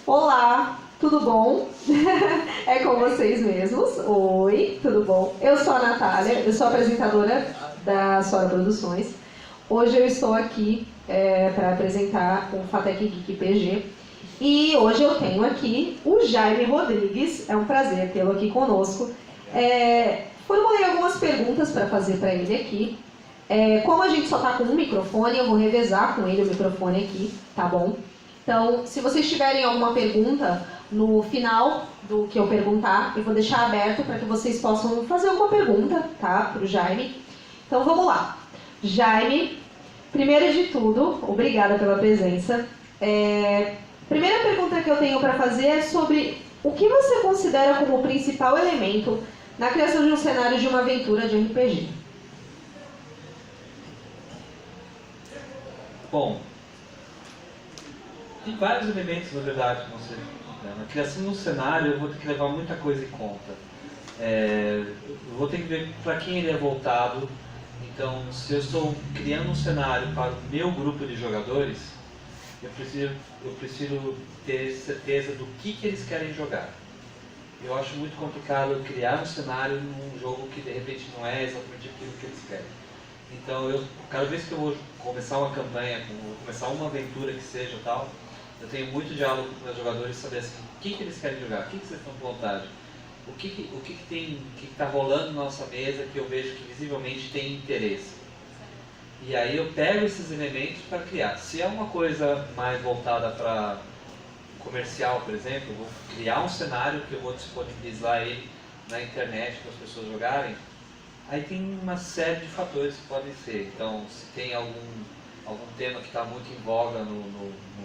Olá, tudo bom? É com vocês mesmos. Oi, tudo bom? Eu sou a Natália, eu sou apresentadora da Sora Produções. Hoje eu estou aqui para apresentar o Fatec Geek PG. E hoje eu tenho aqui o Jaime Rodrigues, é um prazer tê-lo aqui conosco. Formulei algumas perguntas para fazer para ele aqui. Como a gente só está com um microfone, eu vou revezar com ele o microfone aqui, tá bom? Então, se vocês tiverem alguma pergunta, no final do que eu perguntar, eu vou deixar aberto para que vocês possam fazer alguma pergunta, tá? Para o Jaime. Então, vamos lá. Jaime, primeiro de tudo, obrigada pela presença. Primeira pergunta que eu tenho para fazer é sobre o que você considera como o principal elemento na criação de um cenário de uma aventura de RPG. Bom, tem vários elementos, na verdade, que você... Na criação de um cenário, eu vou ter que levar muita coisa em conta. Eu vou ter que ver para quem ele é voltado. Então, se eu estou criando um cenário para o meu grupo de jogadores, eu preciso ter certeza do que eles querem jogar. Eu acho muito complicado criar um cenário num jogo que de repente não é exatamente aquilo que eles querem. Então, cada vez que eu vou começar uma campanha, começar uma aventura que seja tal, eu tenho muito diálogo com os meus jogadores, saber assim, o que eles querem jogar, o que vocês estão com vontade, o que está rolando na nossa mesa que eu vejo que visivelmente tem interesse. E aí eu pego esses elementos para criar. Se é uma coisa mais voltada para comercial, por exemplo, eu vou criar um cenário que eu vou disponibilizar ele na internet para as pessoas jogarem. Aí tem uma série de fatores que podem ser. Então, se tem algum tema que está muito em voga no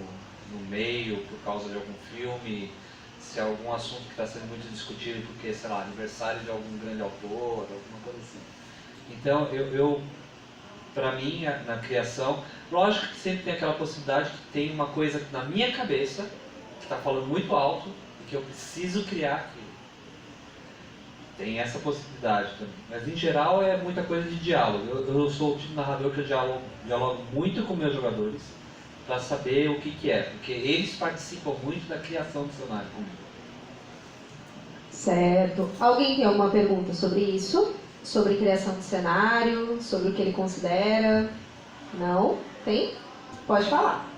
meio por causa de algum filme, se é algum assunto que está sendo muito discutido porque, sei lá, aniversário de algum grande autor, alguma coisa assim. Então, para mim, na criação, lógico que sempre tem aquela possibilidade que tem uma coisa na minha cabeça que está falando muito alto e que eu preciso criar aquilo. Tem essa possibilidade também. Mas, em geral, é muita coisa de diálogo. Eu sou o tipo de narrador que eu dialogo muito com meus jogadores para saber o que é, porque eles participam muito da criação do cenário comigo. Certo. Alguém tem alguma pergunta sobre isso? Sobre criação de cenário? Sobre o que ele considera? Não? Tem? Pode falar.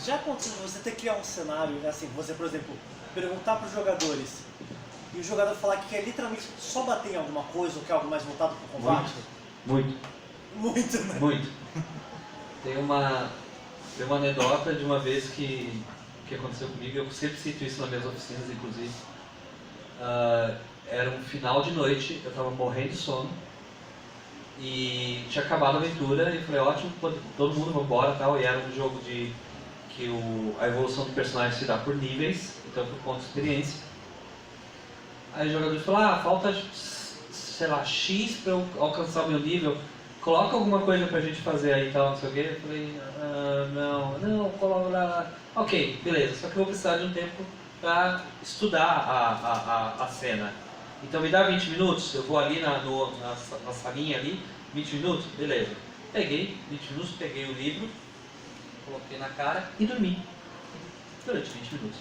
Já aconteceu você ter que criar um cenário, assim, você, por exemplo, perguntar para os jogadores e o jogador falar que quer literalmente só bater em alguma coisa ou quer algo mais voltado para o combate? Muito, né? Muito. Tem uma anedota de uma vez que aconteceu comigo, eu sempre cito isso nas minhas oficinas, inclusive. Era um final de noite, eu estava morrendo de sono e tinha acabado a aventura e falei, ótimo, todo mundo vai embora e tal, e era um jogo que a evolução do personagem se dá por níveis, então por ponto de experiência. Aí o jogador falou, falta, sei lá, X para eu alcançar o meu nível, coloca alguma coisa pra gente fazer aí e tal, não sei o quê. Eu falei, não, coloca lá. Ok, beleza, só que eu vou precisar de um tempo para estudar a cena. Então me dá 20 minutos, eu vou ali na salinha ali, 20 minutos, beleza. Peguei 20 minutos, peguei o livro, coloquei na cara e dormi. Durante 20 minutos.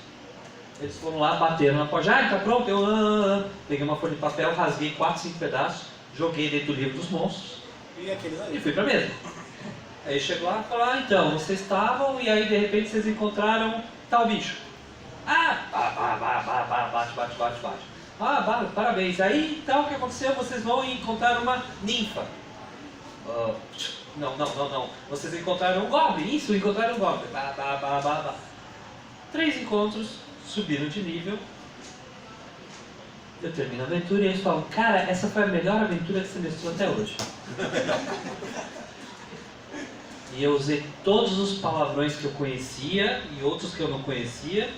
Eles foram lá, bateram na porta, tá pronto? Eu peguei uma folha de papel, rasguei 4, 5 pedaços, joguei dentro do livro dos monstros e fui pra mesa. Aí chegou lá e falou, então, vocês estavam e aí de repente vocês encontraram tal bicho. Bate. Parabéns. Aí então o que aconteceu? Vocês vão encontrar uma ninfa. Não. Vocês encontraram um goblin. Isso, encontraram um goblin. 3 encontros, subiram de nível. Eu termino a aventura e eles falam, cara, essa foi a melhor aventura que você mestrou até hoje. E eu usei todos os palavrões que eu conhecia e outros que eu não conhecia.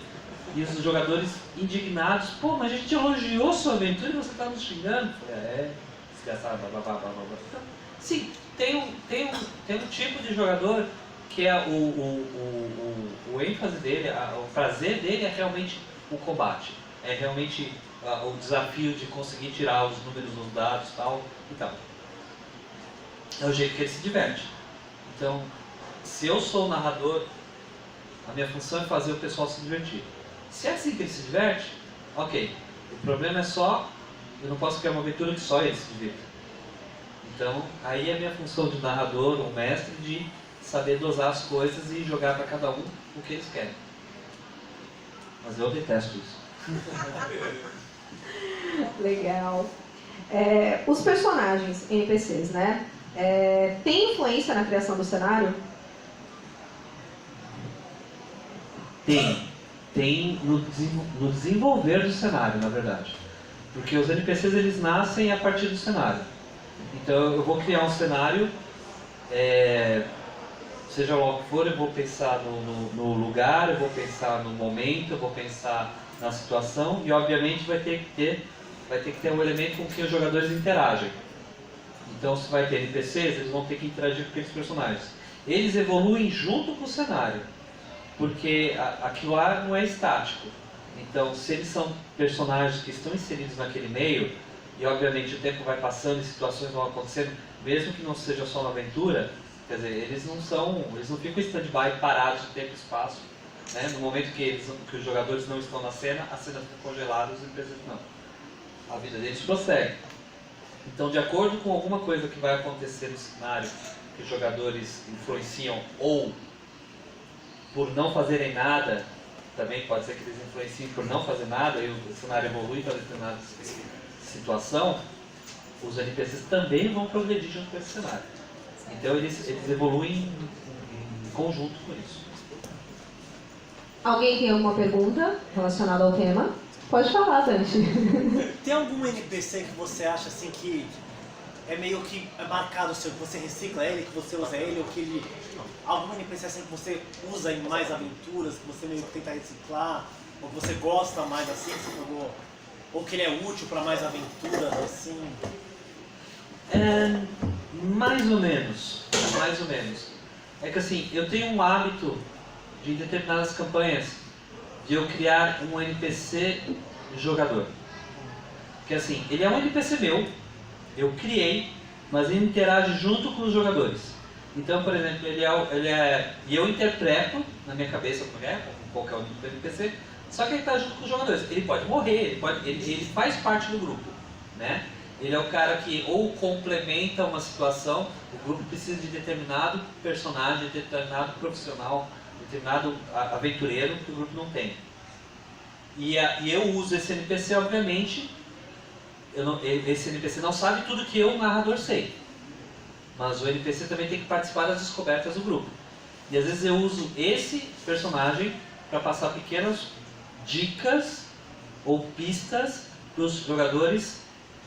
E os jogadores indignados, pô, mas a gente elogiou sua aventura e você está nos xingando? Eu falei, desgraçado, blá. Sim, tem um tipo de jogador que é o ênfase dele, o prazer dele é realmente o combate. É realmente o desafio de conseguir tirar os números nos dados e tal. É o jeito que ele se diverte. Então, se eu sou o narrador, a minha função é fazer o pessoal se divertir. Se é assim que ele se diverte, ok. O problema é só, eu não posso criar uma aventura que só ele se divirta. Então, aí é a minha função de narrador ou mestre de saber dosar as coisas e jogar para cada um o que eles querem. Mas eu detesto isso. Legal. Os personagens NPCs, né? Tem influência na criação do cenário? Tem no desenvolver do cenário, na verdade. Porque os NPCs eles nascem a partir do cenário. Então eu vou criar um cenário, seja lá o que for, eu vou pensar no lugar, eu vou pensar no momento, eu vou pensar na situação e obviamente vai ter que ter um elemento com que os jogadores interagem. Então se vai ter NPCs, eles vão ter que interagir com aqueles personagens. Eles evoluem junto com o cenário, porque aquilo lá não é estático. Então se eles são personagens que estão inseridos naquele meio, e obviamente o tempo vai passando e situações vão acontecendo, mesmo que não seja só uma aventura, quer dizer, eles não ficam em stand-by parados de tempo e espaço, né? No momento que os jogadores não estão na cena, a cena fica congelada e os NPCs não. A vida deles prossegue. Então, de acordo com alguma coisa que vai acontecer no cenário, que os jogadores influenciam, ou por não fazerem nada, também pode ser que eles influenciem por não fazer nada, e o cenário evolui para determinada situação, os NPCs também vão progredir junto com esse cenário. Então eles evoluem em conjunto com isso. Alguém tem alguma pergunta relacionada ao tema? Pode falar, Dante. Tem algum NPC que você acha assim que é meio que marcado seu, que você recicla ele, que você usa ele, ou que ele... Algum NPC assim que você usa em mais aventuras, que você meio que tenta reciclar, ou que você gosta mais assim, que você jogou, ou que ele é útil para mais aventuras assim? Mais ou menos. Mais ou menos. É que assim, eu tenho um hábito de determinadas campanhas de eu criar um NPC jogador. Que assim, ele é um NPC meu, eu criei, mas ele interage junto com os jogadores. Então, por exemplo, e eu interpreto na minha cabeça como qualquer outro NPC, só que ele está junto com os jogadores. Ele pode morrer, ele faz parte do grupo, né? Ele é o cara que ou complementa uma situação, o grupo precisa de determinado personagem, determinado profissional, determinado aventureiro que o grupo não tem. E eu uso esse NPC, obviamente, esse NPC não sabe tudo que eu, narrador, sei. Mas o NPC também tem que participar das descobertas do grupo. E às vezes eu uso esse personagem para passar pequenas dicas ou pistas para os jogadores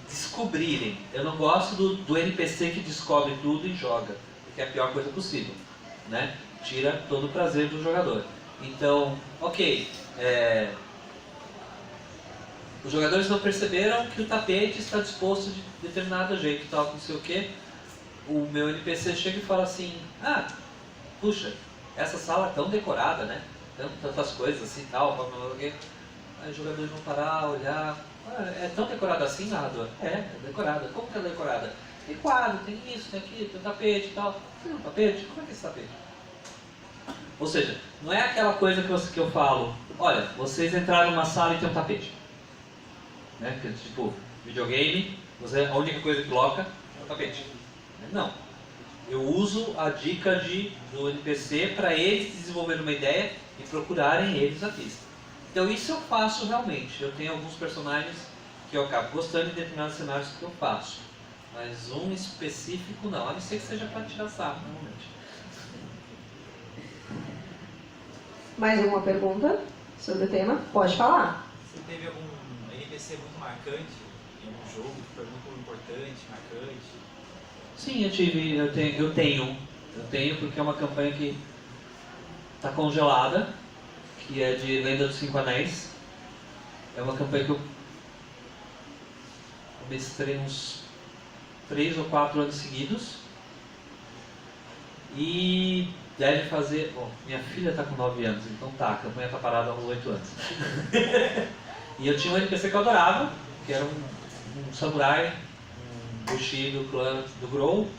descobrirem. Eu não gosto do NPC que descobre tudo e joga, porque é a pior coisa possível, né? Tira todo o prazer do jogador. Então, ok, os jogadores não perceberam que o tapete está disposto de determinado jeito, tal, não sei o que. O meu NPC chega e fala assim: ah, puxa, essa sala é tão decorada, né? Tantas coisas assim, tal, blá, blá, blá. Aí os jogadores vão parar, olhar. Ah, é tão decorada assim, narrador? É decorada. Como que é decorada? Tem quadro, tem isso, tem aquilo, tem tapete e tal. Tem um tapete? Como é que é esse tapete? Ou seja, não é aquela coisa que eu falo: olha, vocês entraram numa sala e tem um tapete. Né? Tipo, videogame, a única coisa que coloca é o tapete. Não. Eu uso a dica do NPC para eles desenvolverem uma ideia e procurarem eles a pista. Então isso eu faço realmente. Eu tenho alguns personagens que eu acabo gostando de determinados cenários que eu faço. Mas um específico não, a não ser que seja para tirar sarro, normalmente. Mais alguma pergunta sobre o tema? Pode falar. Você teve algum NPC muito marcante em um jogo que foi muito importante, marcante? Sim, eu tenho porque é uma campanha que está congelada, que é de Lenda dos Cinco Anéis. É uma campanha que eu mestrei uns 3 ou 4 anos seguidos. E deve fazer... Bom, minha filha está com 9 anos, então a campanha está parada há uns 8 anos. E eu tinha um NPC que eu adorava, que era um samurai, um Bushi do clã do Grou.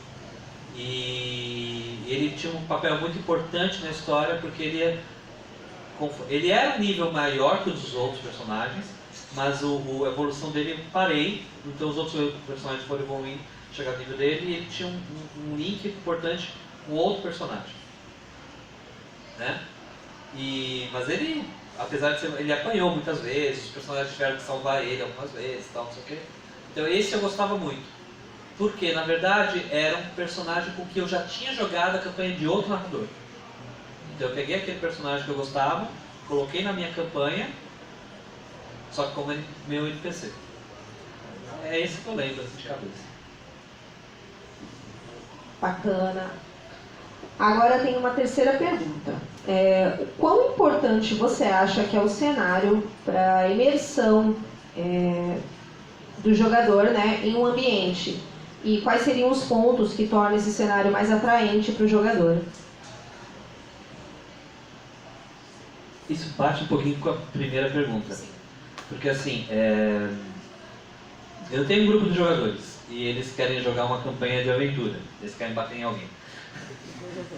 E ele tinha um papel muito importante na história, porque ele Ele era um nível maior que os dos outros personagens, mas a evolução dele eu parei, então os outros personagens foram evoluindo, chegaram no nível dele, e ele tinha um link importante com outro personagem. Né? Mas ele, apesar de ser, ele apanhou muitas vezes, os personagens tiveram que salvar ele algumas vezes, tal, não sei o quê. Então esse eu gostava muito. Porque, na verdade, era um personagem com que eu já tinha jogado a campanha de outro narrador. Então eu peguei aquele personagem que eu gostava, coloquei na minha campanha, só que como meu NPC. É esse que eu lembro, assim, de cabeça. Bacana. Agora tem uma terceira pergunta. Quão importante você acha que é o cenário para a imersão do jogador, né, em um ambiente? E quais seriam os pontos que tornam esse cenário mais atraente para o jogador? Isso bate um pouquinho com a primeira pergunta. Porque assim, eu tenho um grupo de jogadores e eles querem jogar uma campanha de aventura. Eles querem bater em alguém.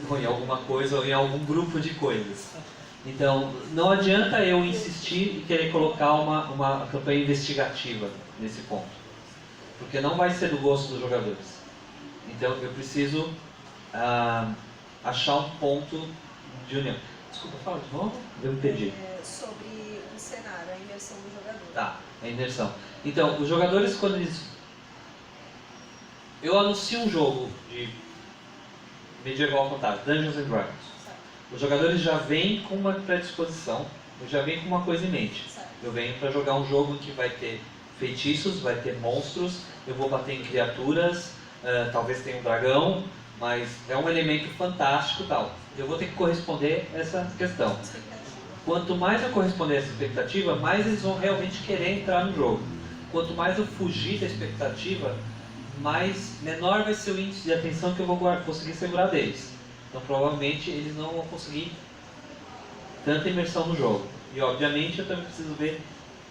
Ou em alguma coisa, ou em algum grupo de coisas. Então, não adianta eu insistir e querer colocar uma campanha investigativa nesse ponto. Porque não vai ser do gosto dos jogadores. Então, eu preciso achar um ponto de união. Desculpa, fala de novo? Eu me perdi. Sobre o cenário, a imersão do jogador. Tá, a imersão. Então, os jogadores, quando eles... Eu anuncio um jogo de Medieval Fantasy, Dungeons and Dragons. Certo. Os jogadores já vêm com uma predisposição, já vêm com uma coisa em mente. Certo. Eu venho para jogar um jogo em que vai ter feitiços, vai ter monstros, eu vou bater em criaturas, talvez tenha um dragão, mas é um elemento fantástico e tal. Eu vou ter que corresponder a essa questão. Quanto mais eu corresponder a essa expectativa, mais eles vão realmente querer entrar no jogo. Quanto mais eu fugir da expectativa, menor vai ser o índice de atenção que eu vou conseguir segurar deles. Então provavelmente eles não vão conseguir tanta imersão no jogo. E obviamente eu também preciso ver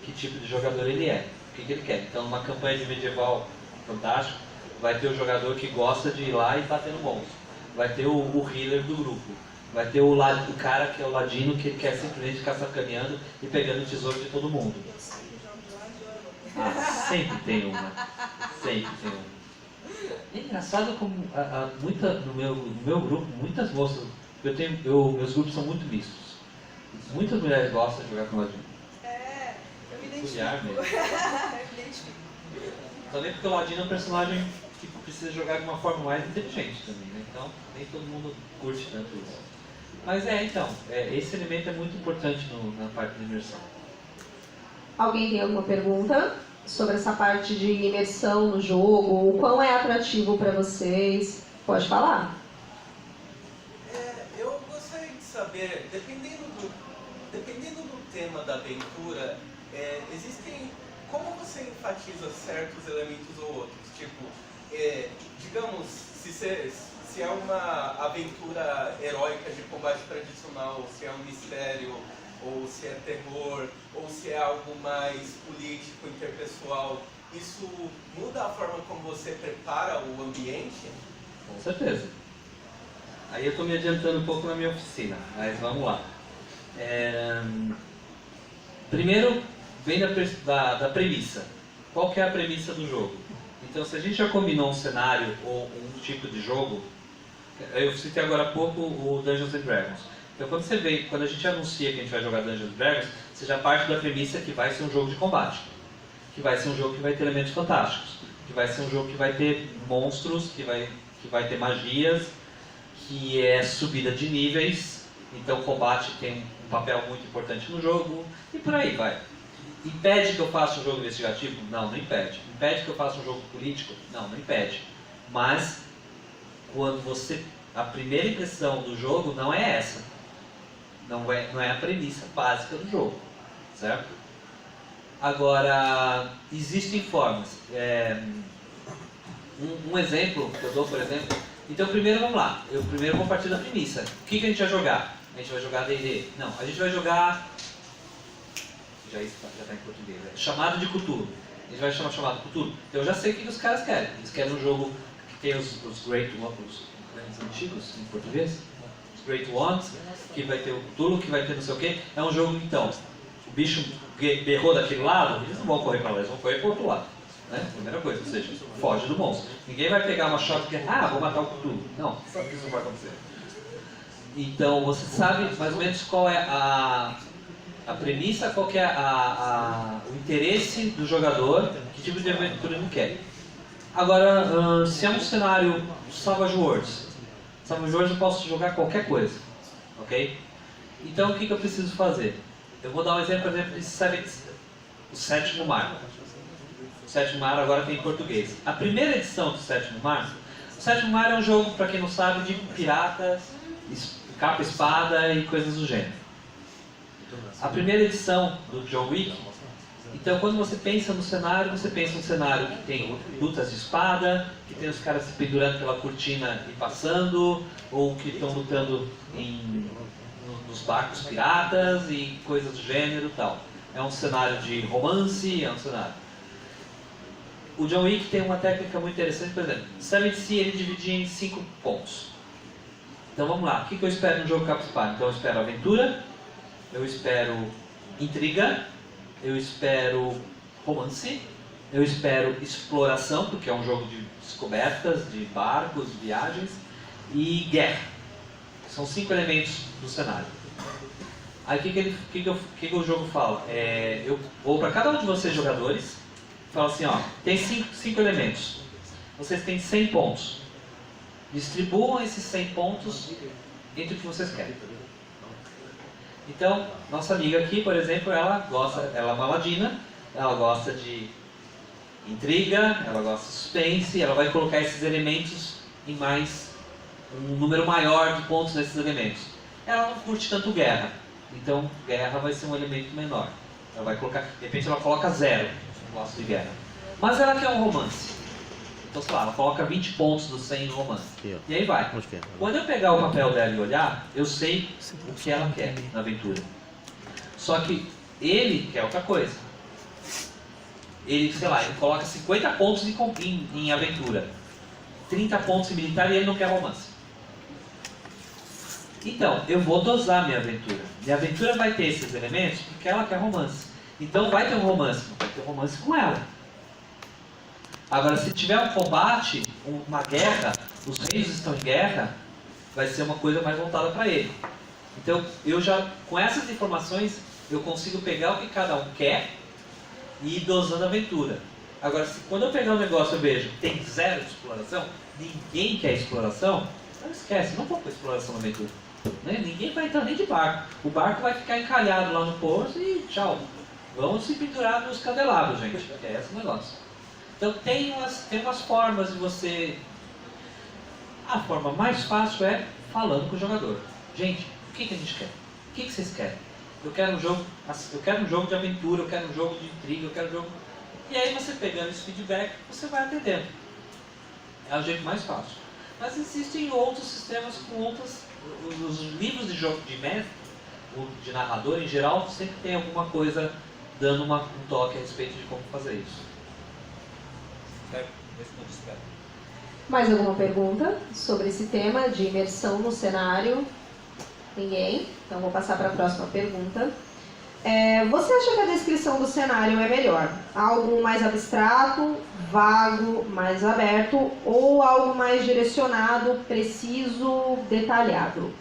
que tipo de jogador ele é, o que ele quer. Então numa campanha de medieval fantástico, vai ter o jogador que gosta de ir lá e bater no monstro. Vai ter o healer do grupo. Vai ter o cara que é o ladino que quer simplesmente ficar sacaneando e pegando o tesouro de todo mundo. Sempre tem uma. Sempre tem uma. É engraçado como no meu grupo, muitas moças, meus grupos são muito mistos. Muitas mulheres gostam de jogar com ladino. Eu me identifico. Eu me identifico. Também porque o ladino é um personagem que precisa jogar de uma forma mais inteligente também, né? Então nem todo mundo curte tanto isso. Mas esse elemento é muito importante na parte da imersão. Alguém tem alguma pergunta sobre essa parte de imersão no jogo? O quão é atrativo para vocês? Pode falar. Eu gostaria de saber, dependendo do tema da aventura, como você enfatiza certos elementos ou outros? Tipo, digamos, se é uma aventura heróica de combate tradicional, se é um mistério, ou se é terror, ou se é algo mais político, interpessoal, isso muda a forma como você prepara o ambiente? Com certeza. Aí eu estou me adiantando um pouco na minha oficina, mas vamos lá. Primeiro, vem da premissa. Qual que é a premissa do jogo? Então, se a gente já combinou um cenário ou um tipo de jogo, eu citei agora há pouco o Dungeons and Dragons. Então, quando a gente anuncia que a gente vai jogar Dungeons and Dragons, você já parte da premissa que vai ser um jogo de combate, que vai ser um jogo que vai ter elementos fantásticos, que vai ser um jogo que vai ter monstros, que vai ter magias, que é subida de níveis. Então, o combate tem um papel muito importante no jogo e por aí vai. Impede que eu faça um jogo investigativo? Não, não impede. Impede que eu faça um jogo político? Não, não impede. Mas, a primeira impressão do jogo não é essa. Não é a premissa básica do jogo, certo? Agora, existem formas. Um exemplo que eu dou, por exemplo... Então, primeiro vamos lá. Eu primeiro vou partir da premissa. O que a gente vai jogar? A gente vai jogar D&D? Não, a gente vai jogar... Já está em português. Chamado de Cthulhu. A gente vai chamar chamado Cthulhu. Então eu já sei o que os caras querem. Eles querem um jogo que tem os Great Ones, os antigos em português. Great Ones, que vai ter o Cthulhu, que vai ter não sei o que. É um jogo, então, o bicho berrou daquele lado, eles não vão correr para lá, eles vão correr para o outro lado. Né? Primeira coisa, ou seja, foge do monstro. Ninguém vai pegar uma shotgun e vou matar o Cthulhu. Não, sabe que isso não vai acontecer. Então, você sabe mais ou menos qual é a premissa, qual que é o interesse do jogador, que tipo de aventura ele quer. Agora, se é um cenário Savage Worlds, eu posso jogar qualquer coisa, ok? Então, o que eu preciso fazer? Eu vou dar um exemplo, por exemplo, de o Sétimo Mar. O Sétimo Mar agora tem em português. A primeira edição do Sétimo Mar, o Sétimo Mar é um jogo, para quem não sabe, de piratas, capa e espada e coisas do gênero. A primeira edição do John Wick, então quando você pensa no cenário, você pensa num cenário que tem lutas de espada, que tem os caras se pendurando pela cortina e passando, ou que estão lutando nos barcos piratas e coisas do gênero e tal. É um cenário de romance, é um cenário. O John Wick tem uma técnica muito interessante, por exemplo, Seven Sea ele dividia em 5 pontos. Então vamos lá, o que eu espero no jogo capa e espada? Então eu espero aventura, eu espero intriga, eu espero romance, eu espero exploração, porque é um jogo de descobertas, de barcos, de viagens, e guerra. São 5 elementos do cenário. Aí o que o jogo fala? Eu vou para cada um de vocês jogadores, falo assim, ó, tem 5 elementos, vocês têm 100 pontos. Distribuam esses 100 pontos entre o que vocês querem. Então, nossa amiga aqui, por exemplo, ela é uma ladina, ela gosta de intriga, ela gosta de suspense, ela vai colocar esses elementos em um número maior de pontos nesses elementos. Ela não curte tanto guerra, então guerra vai ser um elemento menor. Ela vai colocar, de repente ela coloca 0, não gosta de guerra. Mas ela quer um romance. Então, sei lá, ela coloca 20 pontos do 100 no romance. E aí vai. Quando eu pegar o papel dela e olhar, eu sei o que ela quer na aventura. Só que ele quer outra coisa. Ele, sei lá, ele coloca 50 pontos em aventura, 30 pontos em militar e ele não quer romance. Então, eu vou dosar minha aventura. Minha aventura vai ter esses elementos porque ela quer romance. Então vai ter um romance, não vai ter romance com ela. Agora, se tiver um combate, uma guerra, os reis estão em guerra, vai ser uma coisa mais voltada para ele. Então, com essas informações, eu consigo pegar o que cada um quer e ir dosando a aventura. Agora, quando eu pegar um negócio eu vejo que tem 0 de exploração, ninguém quer exploração, não esquece, não vou com exploração na aventura. Né? Ninguém vai entrar nem de barco. O barco vai ficar encalhado lá no porto e tchau. Vamos se pendurar nos candelabros, gente. É esse o negócio. Então tem umas formas de você... A forma mais fácil é falando com o jogador. Gente, o que a gente quer? O que vocês querem? Eu quero um jogo de aventura, eu quero um jogo de intriga, eu quero um jogo... E aí você pegando esse feedback, você vai atendendo. É o jeito mais fácil. Mas existem outros sistemas com outras... Os livros de jogo de mestre, de narrador em geral, sempre tem alguma coisa dando um toque a respeito de como fazer isso. Mais alguma pergunta sobre esse tema de imersão no cenário? Ninguém? Então vou passar para a próxima pergunta. Você acha que a descrição do cenário é melhor? Algo mais abstrato, vago, mais aberto ou algo mais direcionado, preciso, detalhado?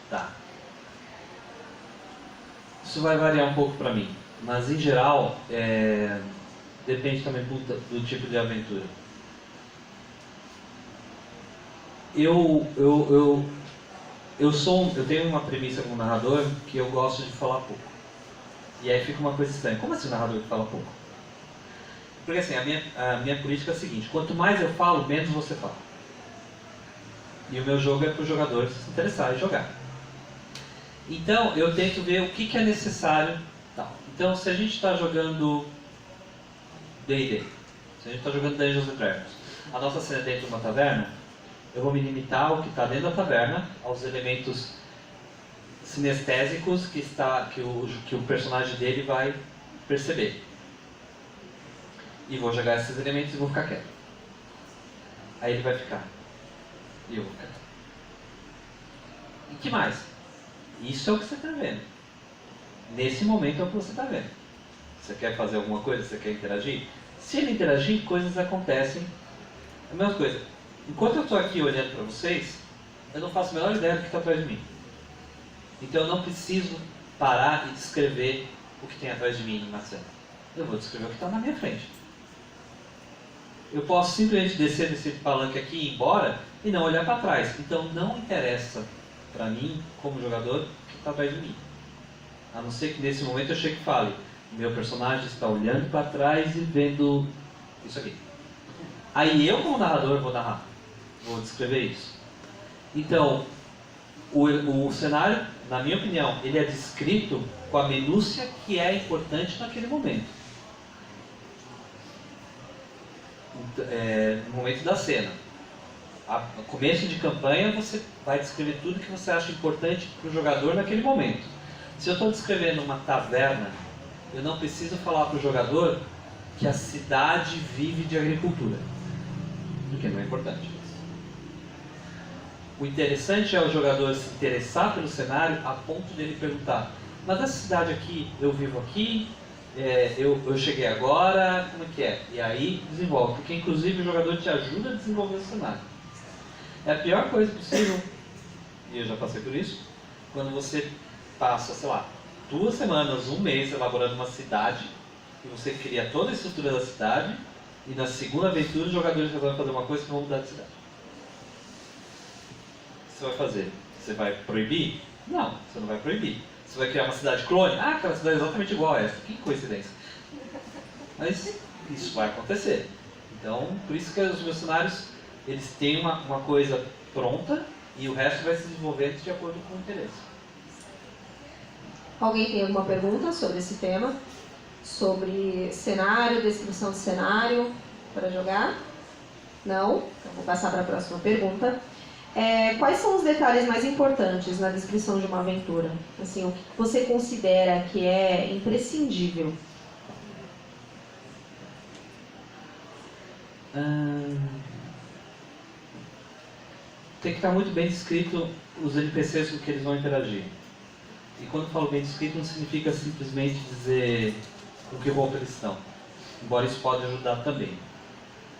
Tá. Isso vai variar um pouco para mim, mas em geral depende também do tipo de aventura. Eu tenho uma premissa como narrador que eu gosto de falar pouco. E aí fica uma coisa estranha. Como assim o narrador que fala pouco? Porque assim, a minha política é a seguinte: quanto mais eu falo, menos você fala. E o meu jogo é para os jogadores se interessarem em jogar. Então eu tento ver o que é necessário. Então se a gente está jogando D&D, se a gente está jogando Dungeons & Dragons, a nossa cena é dentro de uma taverna, eu vou me limitar ao que está dentro da taverna, aos elementos sinestésicos que o personagem dele vai perceber. E vou jogar esses elementos e vou ficar quieto. Aí ele vai ficar. E eu vou ficar. E que mais? Isso é o que você está vendo. Nesse momento é o que você está vendo. Você quer fazer alguma coisa? Você quer interagir? Se ele interagir, coisas acontecem. A mesma coisa. Enquanto eu estou aqui olhando para vocês, eu não faço a menor ideia do que está atrás de mim. Então eu não preciso parar e descrever o que tem atrás de mim em uma cena. Eu vou descrever o que está na minha frente. Eu posso simplesmente descer desse palanque aqui e ir embora e não olhar para trás. Então não interessa para mim, como jogador, o que está atrás de mim. A não ser que nesse momento eu chegue e fale: meu personagem está olhando para trás e vendo isso aqui. Aí eu, como narrador, vou narrar. Vou descrever isso. Então, o cenário, na minha opinião, ele é descrito com a minúcia que é importante naquele momento. No momento da cena. No começo de campanha, você vai descrever tudo que você acha importante para o jogador naquele momento. Se eu estou descrevendo uma taverna, eu não preciso falar para o jogador que a cidade vive de agricultura, porque não é importante. O interessante é o jogador se interessar pelo cenário a ponto de ele perguntar: mas essa cidade aqui, eu vivo aqui, eu cheguei agora, como é que é? E aí desenvolve, porque inclusive o jogador te ajuda a desenvolver o cenário. É a pior coisa possível, e eu já passei por isso, quando você passa, sei lá, 2 semanas, 1 mês elaborando uma cidade, e você cria toda a estrutura da cidade, e na segunda aventura os jogadores resolvem fazer uma coisa que vão mudar de cidade. O que você vai fazer? Você vai proibir? Não, você não vai proibir. Você vai criar uma cidade clone? Ah, aquela cidade é exatamente igual a essa. Que coincidência. Mas isso vai acontecer. Então, por isso que os meus cenários, eles têm uma coisa pronta, e o resto vai se desenvolvendo de acordo com o interesse. Alguém tem alguma pergunta sobre esse tema? Sobre cenário, descrição de cenário para jogar? Não? Então vou passar para a próxima pergunta. Quais são os detalhes mais importantes na descrição de uma aventura? Assim, o que você considera que é imprescindível? Tem que estar muito bem descrito os NPCs com que eles vão interagir. E quando eu falo bem descrito, não significa simplesmente dizer com que roupa eles estão, embora isso pode ajudar também.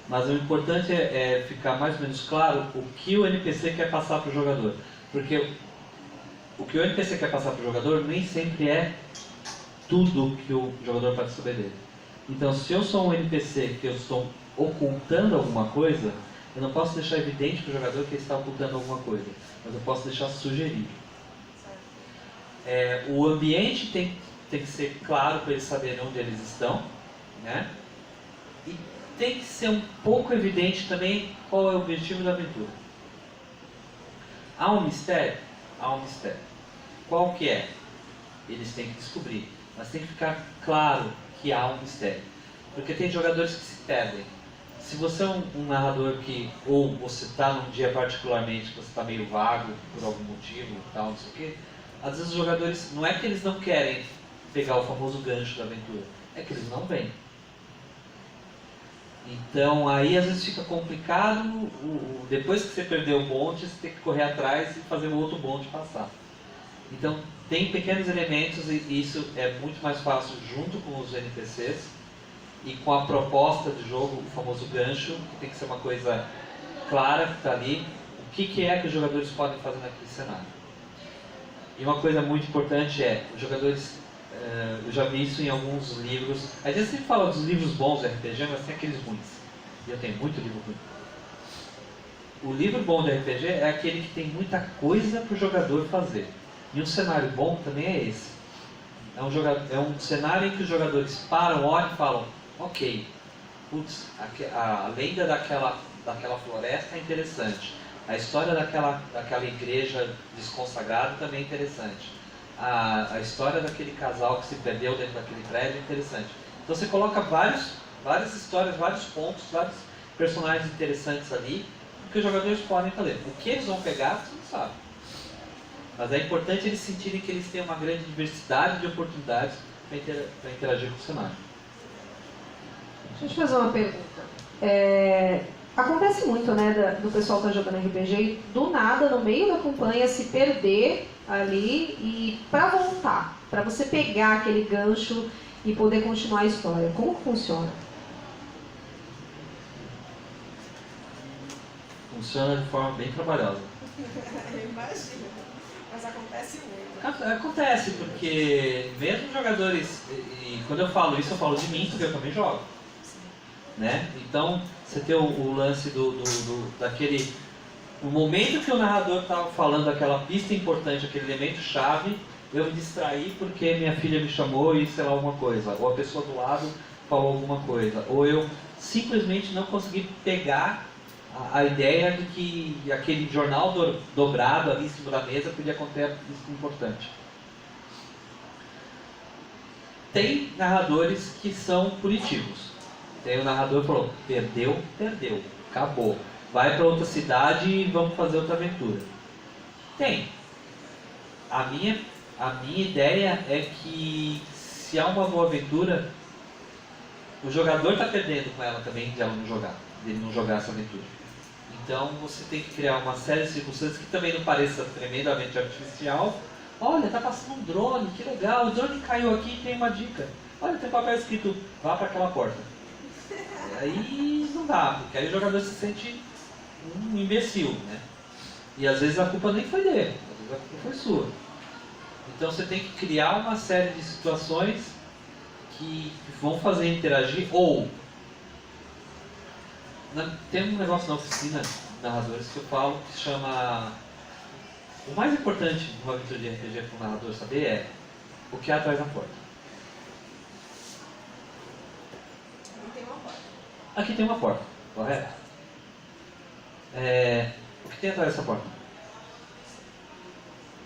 Mas o importante é ficar mais ou menos claro o que o NPC quer passar para o jogador. Porque o que o NPC quer passar para o jogador nem sempre é tudo que o jogador pode saber dele. Então, se eu sou um NPC que eu estou ocultando alguma coisa, eu não posso deixar evidente para o jogador que ele está ocultando alguma coisa, mas eu posso deixar sugerido. O ambiente tem que ser claro para eles saberem onde eles estão, né? E tem que ser um pouco evidente também qual é o objetivo da aventura. Há um mistério? Há um mistério. Qual que é? Eles têm que descobrir, mas tem que ficar claro que há um mistério. Porque tem jogadores que se perdem. Se você é um narrador ou você está num dia particularmente que você está meio vago por algum motivo, tal, não sei o quê, às vezes os jogadores, não é que eles não querem pegar o famoso gancho da aventura, é que eles não vêm. Então aí às vezes fica complicado, depois que você perdeu o bonde, você tem que correr atrás e fazer o outro bonde passar. Então tem pequenos elementos e isso é muito mais fácil junto com os NPCs e com a proposta de jogo, o famoso gancho, que tem que ser uma coisa clara que está ali, o que é que os jogadores podem fazer naquele cenário. E uma coisa muito importante os jogadores, eu já vi isso em alguns livros, a gente sempre fala dos livros bons do RPG, mas tem aqueles ruins, e eu tenho muito livro ruim. O livro bom do RPG é aquele que tem muita coisa para o jogador fazer, e um cenário bom também é esse. É um cenário em que os jogadores param, olham e falam: ok, putz, a lenda daquela floresta é interessante. A história daquela igreja desconsagrada também é interessante. A história daquele casal que se perdeu dentro daquele prédio é interessante. Então você coloca várias histórias, vários pontos, vários personagens interessantes ali, que os jogadores podem fazer. O que eles vão pegar, você não sabe. Mas é importante eles sentirem que eles têm uma grande diversidade de oportunidades para interagir com o cenário. Deixa eu te fazer uma pergunta. Acontece muito, né, do pessoal que tá jogando RPG e do nada, no meio da campanha, se perder ali e pra voltar, pra você pegar aquele gancho e poder continuar a história. Como que funciona? Funciona de forma bem trabalhosa. Eu imagino. Mas acontece muito. Acontece, porque mesmo jogadores, e quando eu falo isso, eu falo de mim, porque eu também jogo. Né? Então, você tem o lance daquele... O momento que o narrador estava falando aquela pista importante, aquele elemento chave, eu me distraí porque minha filha me chamou e sei lá alguma coisa, ou a pessoa do lado falou alguma coisa, ou eu simplesmente não consegui pegar a ideia de que aquele jornal dobrado ali em cima da mesa podia conter isso importante. Tem narradores que são punitivos. Tem o narrador que falou, perdeu, acabou. Vai para outra cidade e vamos fazer outra aventura. Tem. A minha ideia é que se há uma boa aventura, o jogador está perdendo com ela também de ele não jogar essa aventura. Então você tem que criar uma série de circunstâncias que também não pareça tremendamente artificial. Olha, tá passando um drone, que legal, o drone caiu aqui e tem uma dica. Olha, tem um papel escrito, vá para aquela porta. Aí não dá, porque aí o jogador se sente um imbecil, né? E às vezes a culpa nem foi dele, às vezes a culpa foi sua. Então você tem que criar uma série de situações que vão fazer interagir, ou... Tem um negócio na oficina de narradores que eu falo que se chama... O mais importante de uma aventura de RPG para o narrador saber é o que há atrás da porta. Não tem uma porta. Aqui tem uma porta, correto? O que tem atrás dessa porta?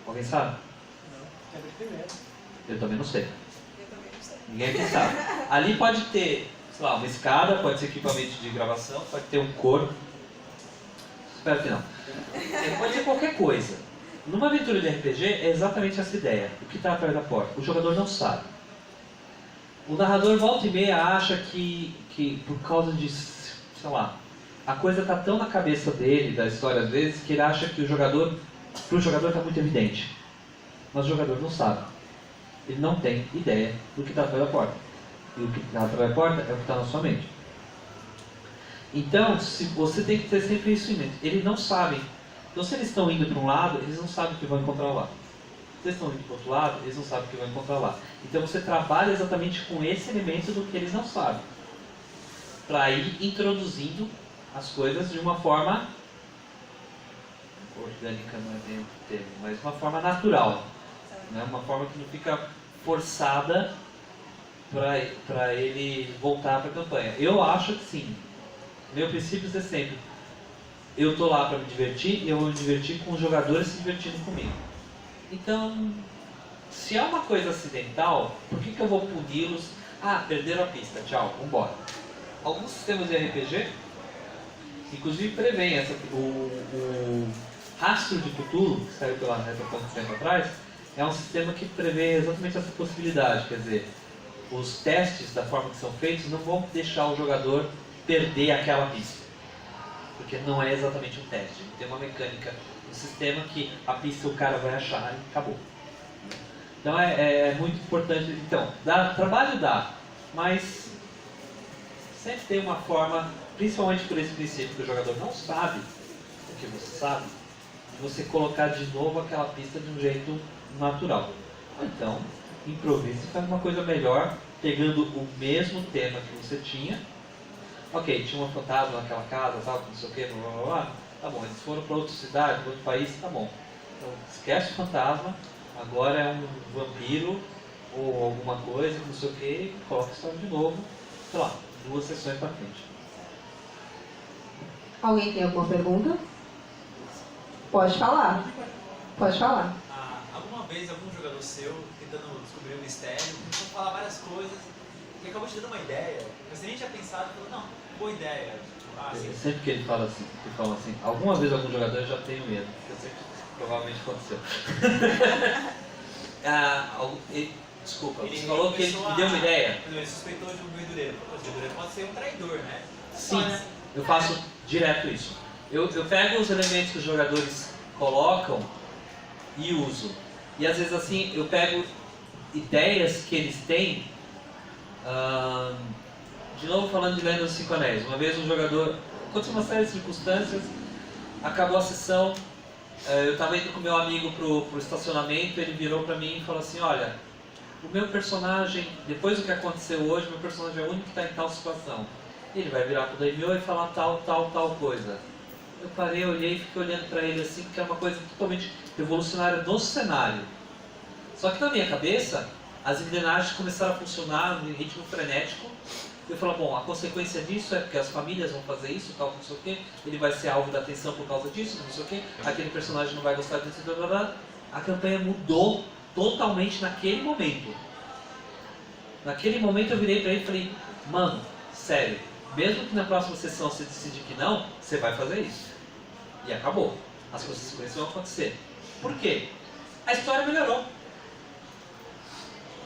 Alguém sabe? Quero ver primeiro. Eu também não sei. Eu também não sei. Ninguém aqui sabe. Ali pode ter, sei lá, uma escada, pode ser equipamento de gravação, pode ter um corpo. Espero que não. Pode ser qualquer coisa. Numa aventura de RPG é exatamente essa ideia. O que está atrás da porta? O jogador não sabe. O narrador volta e meia acha que por causa de, sei lá, a coisa está tão na cabeça dele, da história às vezes, que ele acha que pro jogador está muito evidente. Mas o jogador não sabe. Ele não tem ideia do que está atrás da porta. E o que está atrás da porta é o que está na sua mente. Então, você tem que ter sempre isso em mente. Eles não sabem. Então, se eles estão indo para um lado, eles não sabem o que vão encontrar lá. Se eles estão indo para o outro lado, eles não sabem o que vão encontrar lá. Então, você trabalha exatamente com esse elemento do que eles não sabem. Para ir introduzindo as coisas de uma forma orgânica, não é bem o termo, mas uma forma natural. Né? Uma forma que não fica forçada para ele voltar para a campanha. Eu acho que sim. Meu princípio é sempre: eu estou lá para me divertir e eu vou me divertir com os jogadores se divertindo comigo. Então, se é uma coisa acidental, por que eu vou puni-los? Ah, perderam a pista, tchau, vambora. Alguns sistemas de RPG, inclusive, prevêem o Rastro de Cthulhu, que saiu pela Reta há pouco tempo atrás, é um sistema que prevê exatamente essa possibilidade. Quer dizer, os testes, da forma que são feitos, não vão deixar o jogador perder aquela pista. Porque não é exatamente um teste. Tem uma mecânica no sistema que a pista o cara vai achar e acabou. Então é muito importante. Então, trabalho dá, mas sempre tem uma forma, principalmente por esse princípio que o jogador não sabe o que você sabe, de você colocar de novo aquela pista de um jeito natural. Ou então, improvisa e faz uma coisa melhor, pegando o mesmo tema que você tinha. Ok, tinha uma fantasma naquela casa, tal, não sei o que, blá blá blá. Tá bom, eles foram para outra cidade, para outro país, tá bom. Então, esquece o fantasma, agora é um vampiro ou alguma coisa, não sei o que, coloca a história de novo, sei lá, 2 sessões para frente. Alguém tem alguma pergunta? Pode falar. Pode falar. Alguma vez algum jogador seu, tentando descobrir um mistério, começou a falar várias coisas e acabou te dando uma ideia, você nem tinha pensado, falou, não, boa ideia. Assim. Sempre que ele fala assim, alguma vez algum jogador eu já tenho medo, porque eu sei que provavelmente aconteceu. Desculpa, você falou que ele me deu uma ideia? Ele suspeitou de um verdureiro. O verdureiro pode ser um traidor, né? Sim, Olha, eu faço Direto isso. Eu pego os elementos que os jogadores colocam e uso. E às vezes assim, eu pego ideias que eles têm. De novo falando de Lenda dos Cinco Anéis. Uma vez um jogador, aconteceu uma série de circunstâncias, acabou a sessão, eu estava indo com meu amigo pro estacionamento, ele virou para mim e falou assim, olha, o meu personagem, depois do que aconteceu hoje, meu personagem é o único que está em tal situação. Ele vai virar pro Daimyo e falar tal coisa. Eu parei, olhei e fiquei olhando para ele assim, porque é uma coisa totalmente revolucionária no cenário. Só que na minha cabeça, as engrenagens começaram a funcionar em ritmo frenético. Eu falo, bom, a consequência disso é porque as famílias vão fazer isso, tal, não sei o quê, ele vai ser alvo da atenção por causa disso, não sei o quê, aquele personagem não vai gostar disso, blá, blá, blá. A campanha mudou totalmente naquele momento. Naquele momento eu virei pra ele e falei, mano, sério, mesmo que na próxima sessão você decidir que não, você vai fazer isso. E acabou. As consequências vão acontecer. Por quê? A história melhorou.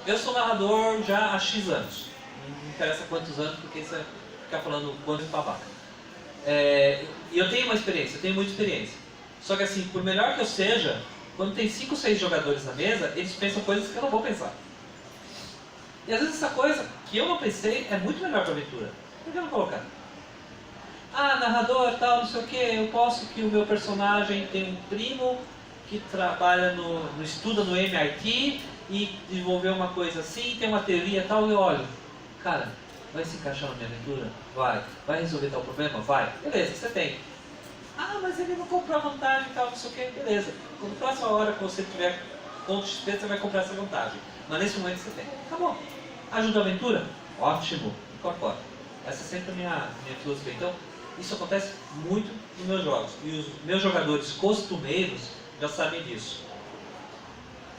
Eu sou narrador já há X anos. Não interessa quantos anos, porque isso é ficar falando quanto de babaca. E eu tenho uma experiência, eu tenho muita experiência. Só que assim, por melhor que eu seja, quando tem 5 ou 6 jogadores na mesa, eles pensam coisas que eu não vou pensar. E às vezes essa coisa que eu não pensei é muito melhor para a aventura. Por que eu não colocar? Ah, narrador, tal, não sei o que, eu posso que o meu personagem tem um primo que trabalha estuda no MIT e desenvolveu uma coisa assim, tem uma teoria tal, e eu olho, cara, vai se encaixar na minha aventura? Vai. Vai resolver tal problema? Vai. Beleza, você tem. Ah, mas ele não comprou a vantagem e tal, não sei o que, beleza. Quando a próxima hora que você tiver ponto XP, você vai comprar essa vantagem. Mas nesse momento você tem. Acabou. Ajuda a aventura? Ótimo. Incorpora. Essa é sempre a minha filosofia. Então, isso acontece muito nos meus jogos. E os meus jogadores costumeiros já sabem disso.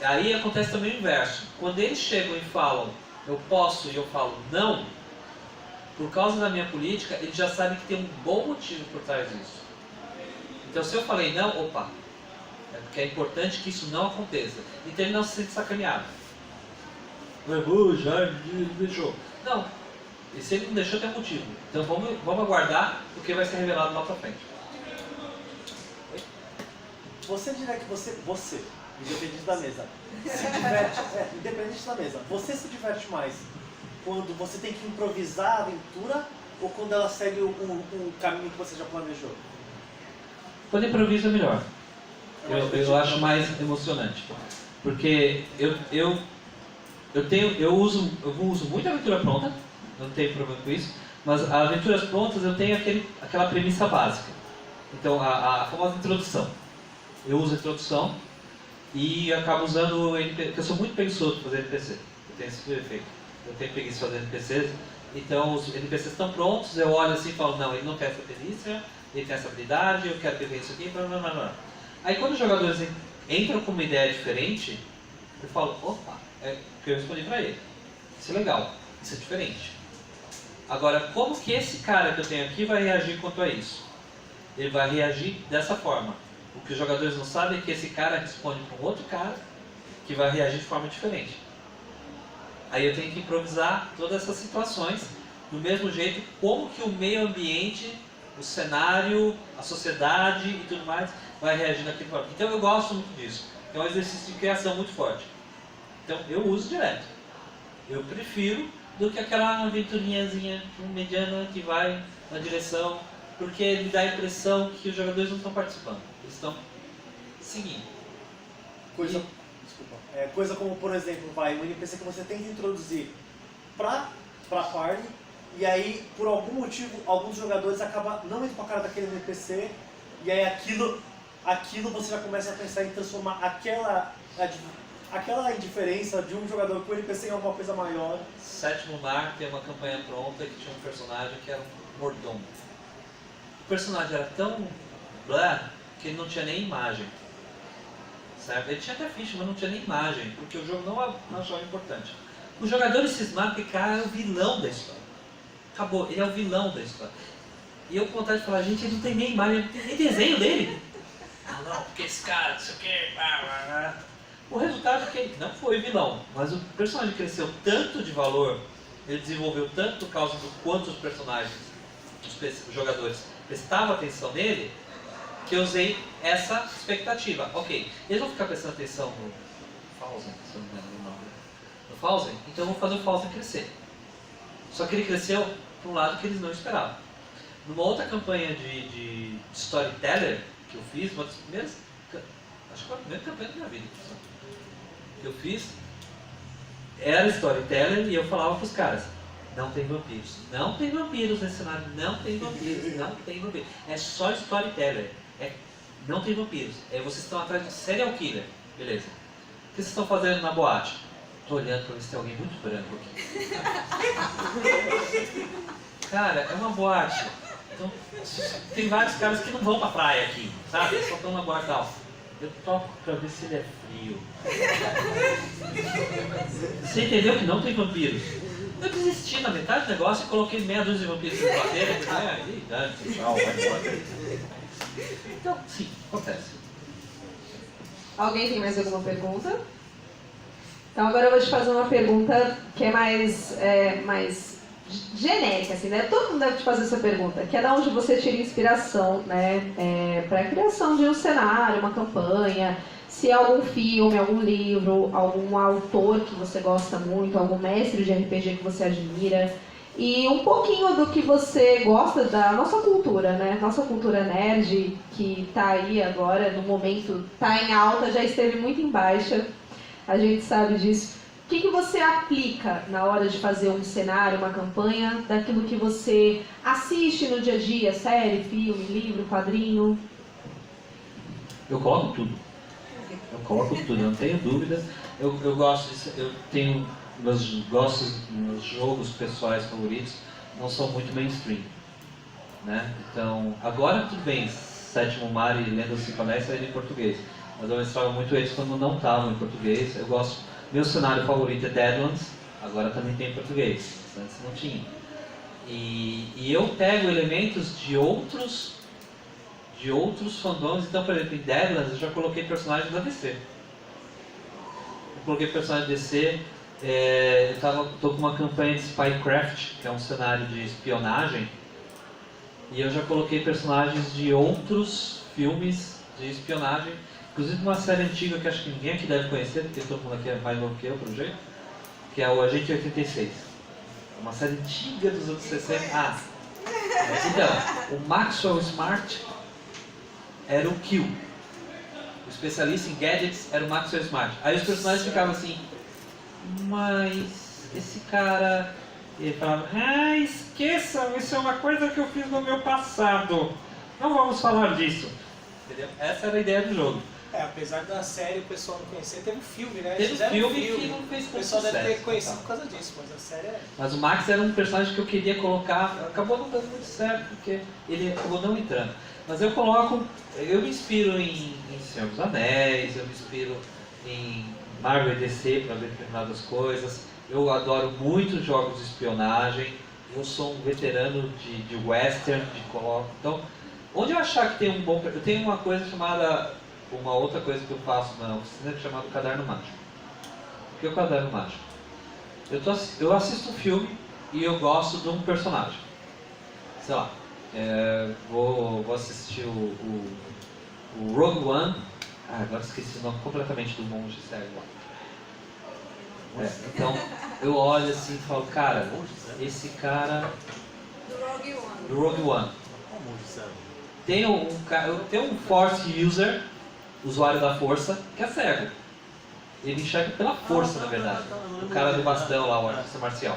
Aí acontece também o inverso. Quando eles chegam e falam, eu posso, e eu falo não, por causa da minha política, eles já sabem que tem um bom motivo por trás disso. Então se eu falei não, opa, é porque é importante que isso não aconteça. Então ele não se sente sacaneado. Já deixou. Não. E se ele não deixou, tem um motivo. Então vamos aguardar o que vai ser revelado lá pra frente. Você diria que você, independente da mesa, se diverte, independente da mesa, você se diverte mais quando você tem que improvisar a aventura ou quando ela segue o caminho que você já planejou? Quando improviso é melhor. Eu acho mais emocionante. Porque eu uso muito a aventura pronta, não tenho problema com isso, mas as aventuras prontas eu tenho aquela premissa básica. Então a famosa introdução. Eu uso a introdução e acabo usando o NPC, porque eu sou muito preguiçoso para fazer NPC. Eu tenho esse efeito. Eu tenho preguiça de fazer NPCs. Então os NPCs estão prontos, eu olho assim e falo, não, ele não tem essa perícia, ele tem essa habilidade, eu quero que ele tenha isso aqui, blá, blá, blá, blá. Aí quando os jogadores entram com uma ideia diferente, eu falo, opa, é o que eu respondi para ele. Isso é legal, isso é diferente. Agora, como que esse cara que eu tenho aqui vai reagir quanto a isso? Ele vai reagir dessa forma. O que os jogadores não sabem é que esse cara responde para um outro cara que vai reagir de forma diferente. Aí eu tenho que improvisar todas essas situações do mesmo jeito, como que o meio ambiente, o cenário, a sociedade e tudo mais vai reagir daquele forma. Então eu gosto muito disso. É um exercício de criação muito forte. Então eu uso direto. Eu prefiro do que aquela aventurinhazinha mediana que vai na direção, porque me dá a impressão que os jogadores não estão participando, eles estão seguindo. Coisa como, por exemplo, um NPC que você tem que introduzir pra party, e aí, por algum motivo, alguns jogadores acabam não indo com a cara daquele NPC, e aí aquilo você já começa a pensar em transformar aquela indiferença de um jogador com o NPC em alguma coisa maior. Sétimo Mar tem uma campanha pronta que tinha um personagem que era um mordomo. O personagem era tão blá que ele não tinha nem imagem. Certo? Ele tinha até ficha, mas não tinha nem imagem, porque o jogo não achava importante. Os jogadores cismaram que o cara é o vilão da história. Acabou, ele é o vilão da história. E eu com vontade de falar, gente, ele não tem nem imagem, não tem nem desenho dele. Ah não, porque esse cara, não sei o que, blá, blá, blá. O resultado é que ele não foi vilão, mas o personagem cresceu tanto de valor, ele desenvolveu tanto por causa do quanto os personagens, os jogadores, prestava atenção nele, que eu usei essa expectativa. Ok, eles vão ficar prestando atenção no Fausen, se eu não me lembro o nome. No Fausen, então eu vou fazer o Fausen crescer. Só que ele cresceu para um lado que eles não esperavam. Numa outra campanha de storyteller que eu fiz, uma das primeiras, acho que foi a primeira campanha da minha vida que eu fiz, era storyteller e eu falava para os caras: não tem vampiros. Não tem vampiros nesse cenário, não tem vampiros, não tem vampiros. É só storyteller. Não tem vampiros. Vocês estão atrás de serial killer. Beleza. O que vocês estão fazendo na boate? Estou olhando para ver se tem alguém muito branco aqui. Cara, é uma boate. Então, tem vários caras que não vão pra praia aqui, sabe? Eles só estão na boate tal. Eu toco para ver se ele é frio. Você entendeu que não tem vampiros? Eu desisti na metade do negócio e coloquei meia dúzia de vampiros na bateria. E dane, tchau, vai embora. Então, sim, acontece. Alguém tem mais alguma pergunta? Então agora eu vou te fazer uma pergunta que é mais genérica, assim, né? Todo mundo deve te fazer essa pergunta, que é de onde você tira inspiração, né? Para a criação de um cenário, uma campanha, se é algum filme, algum livro, algum autor que você gosta muito, algum mestre de RPG que você admira. E um pouquinho do que você gosta da nossa cultura, né? Nossa cultura nerd, que está aí agora, no momento, está em alta, já esteve muito em baixa, a gente sabe disso. O que você aplica na hora de fazer um cenário, uma campanha, daquilo que você assiste no dia a dia, série, filme, livro, quadrinho? Eu coloco tudo. Eu coloco tudo, não tenho dúvida. Eu gosto disso, eu tenho... Meus jogos pessoais favoritos não são muito mainstream, né? Então, agora tudo bem, Sétimo Mar e Lendas dos Cinco Anéis saíram em português, mas eu mostrava muito eles quando não estavam em português. Eu gosto, meu cenário favorito é Deadlands, agora também tem em português, antes não tinha. E eu pego elementos de outros fandoms. Então, por exemplo, em Deadlands eu já coloquei personagens da DC. Eu coloquei personagens da DC. Estou com uma campanha de Spycraft, que é um cenário de espionagem, e eu já coloquei personagens de outros filmes de espionagem, inclusive uma série antiga que acho que ninguém aqui deve conhecer, porque todo mundo aqui é mais novo que eu, pelo jeito, que é o Agente 86. É uma série antiga dos anos 60. Então, o Maxwell Smart era o Kill. O especialista em gadgets era o Maxwell Smart. Aí os personagens ficavam assim: mas esse cara... Ele falava: esqueçam, isso é uma coisa que eu fiz no meu passado. Não vamos falar disso. Entendeu? Essa era a ideia do jogo. Apesar da série o pessoal não conhecer, teve um filme, né? Teve um filme que não fez O tanto pessoal deve ter sucesso, conhecido tá? por causa disso, mas a série é... Mas o Max era um personagem que eu queria colocar, acabou não dando muito certo, porque ele acabou não entrando. Mas eu me inspiro em Senhor dos Anéis, eu me inspiro em Marvel e DC para ver determinadas coisas. Eu adoro muito jogos de espionagem, eu sou um veterano de western, de coloco. Então, onde eu achar que tem um bom... Eu tenho uma outra coisa que eu faço na oficina chamada Caderno Mágico. O que é o Caderno Mágico? Eu assisto um filme e eu gosto de um personagem. Sei lá, vou assistir o Rogue One. Agora esqueci o nome completamente do monge cego lá. Então, eu olho assim e falo: cara, esse cara... Do Rogue One. Tem um Force User, usuário da força, que é cego. Ele enxerga pela força, na verdade. O cara do bastão lá, o artista marcial.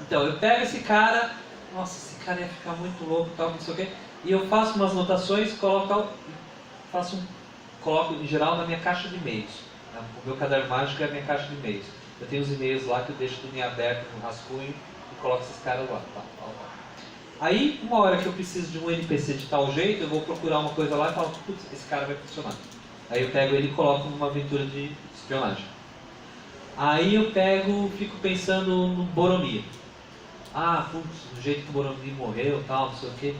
Então, eu pego esse cara, nossa, esse cara ia ficar muito louco e tal, não sei o quê, e eu faço umas notações, coloco em geral na minha caixa de e-mails. O meu caderno mágico é a minha caixa de e-mails. Eu tenho os e-mails lá que eu deixo tudo em aberto, no rascunho, e coloco esses caras lá. Aí, uma hora que eu preciso de um NPC de tal jeito, eu vou procurar uma coisa lá e falo: putz, esse cara vai funcionar. Aí eu pego ele e coloco numa aventura de espionagem. Aí eu fico pensando no Boromir. Do jeito que o Boromir morreu, tal, não sei o quê.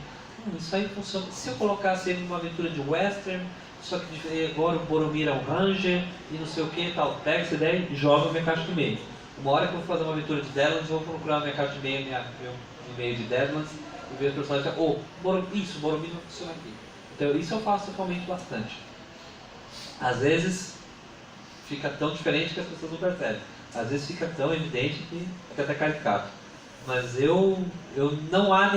Isso aí funciona. Se eu colocasse ele numa aventura de western, só que agora o Boromir é um ranger e não sei o que, tal. Pega essa ideia e joga na minha caixa de e-mail. Uma hora que eu vou fazer uma aventura de Deadlands, eu vou procurar na minha caixa de e-mail, meu e-mail de Deadlands, Eu vejo os personagens, isso, Boromir não funciona aqui. Então isso eu faço atualmente bastante. Às vezes fica tão diferente que as pessoas não percebem. Às vezes fica tão evidente que fica até caricato. Mas eu não há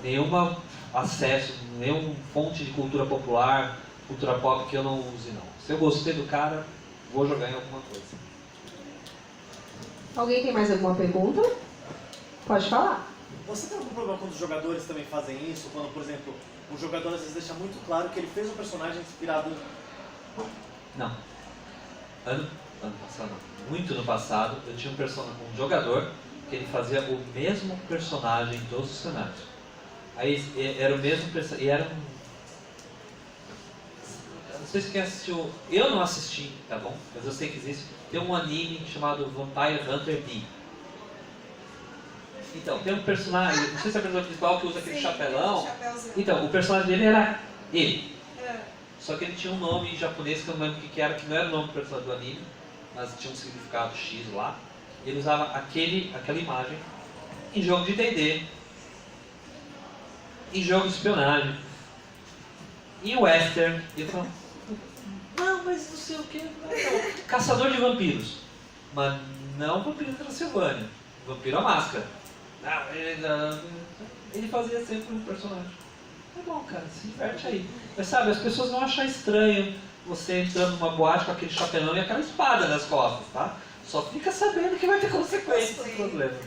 nenhuma acesso, nenhuma fonte de cultura popular, cultura pop que eu não use não. Se eu gostei do cara, vou jogar em alguma coisa. Alguém tem mais alguma pergunta? Pode falar. Você tem algum problema quando os jogadores também fazem isso? Quando, por exemplo, o jogador às vezes deixa muito claro que ele fez um personagem inspirado... Não. Ano passado, muito no passado, eu tinha um jogador que ele fazia o mesmo personagem em todos os cenários. Aí era o mesmo personagem, e era um... Não sei se quem assistiu, eu não assisti, tá bom? Mas eu sei que existe. Tem um anime chamado Vampire Hunter D. Então, tem um personagem, não sei se é a pessoa principal que usa aquele chapelão. Então, o personagem dele era ele. Só que ele tinha um nome em japonês que eu não lembro o que era, que não era o nome do personagem do anime, mas tinha um significado X lá. E ele usava aquela imagem em jogo de D&D, em jogo de espionagem, em western. E ele falava, não, mas não sei o que, não. Caçador de vampiros. Mas não vampiro da Transilvânia, vampiro à máscara. Não, ele fazia sempre um personagem. É bom, cara, se diverte aí. Mas sabe, as pessoas vão achar estranho você entrando numa boate com aquele chapelão e aquela espada nas costas, tá? Só fica sabendo que vai ter consequências do problema.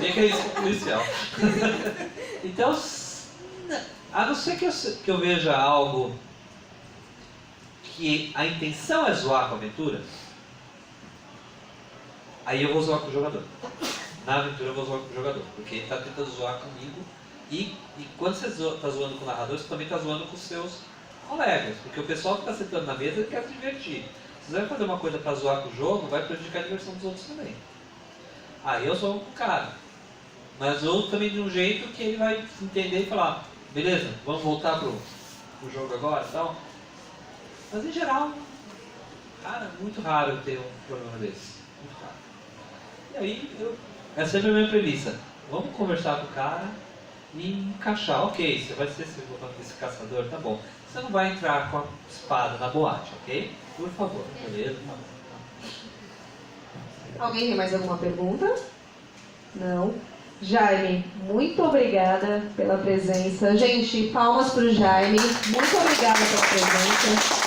Nem que é isso policial. Então, a não ser que eu veja algo que a intenção é zoar com a aventura, aí eu vou zoar com o jogador. Na aventura eu vou zoar com o jogador, porque ele está tentando zoar comigo. E quando você está zoando com o narrador, você também está zoando com os seus colegas. Porque o pessoal que está sentando na mesa quer se divertir. Se você vai fazer uma coisa para zoar com o jogo, vai prejudicar a diversão dos outros também. Aí eu sou o cara. Mas eu também de um jeito que ele vai entender e falar, beleza, vamos voltar pro jogo agora e tal. Mas em geral, cara, é muito raro ter um problema desse. Muito raro. E aí, essa é sempre a minha premissa. Vamos conversar com o cara e encaixar. Ok, você vai ser esse caçador, tá bom. Você não vai entrar com a espada na boate, ok? Por favor, beleza? Alguém tem mais alguma pergunta? Não. Jaime, muito obrigada pela presença. Gente, palmas para o Jaime. Muito obrigada pela presença.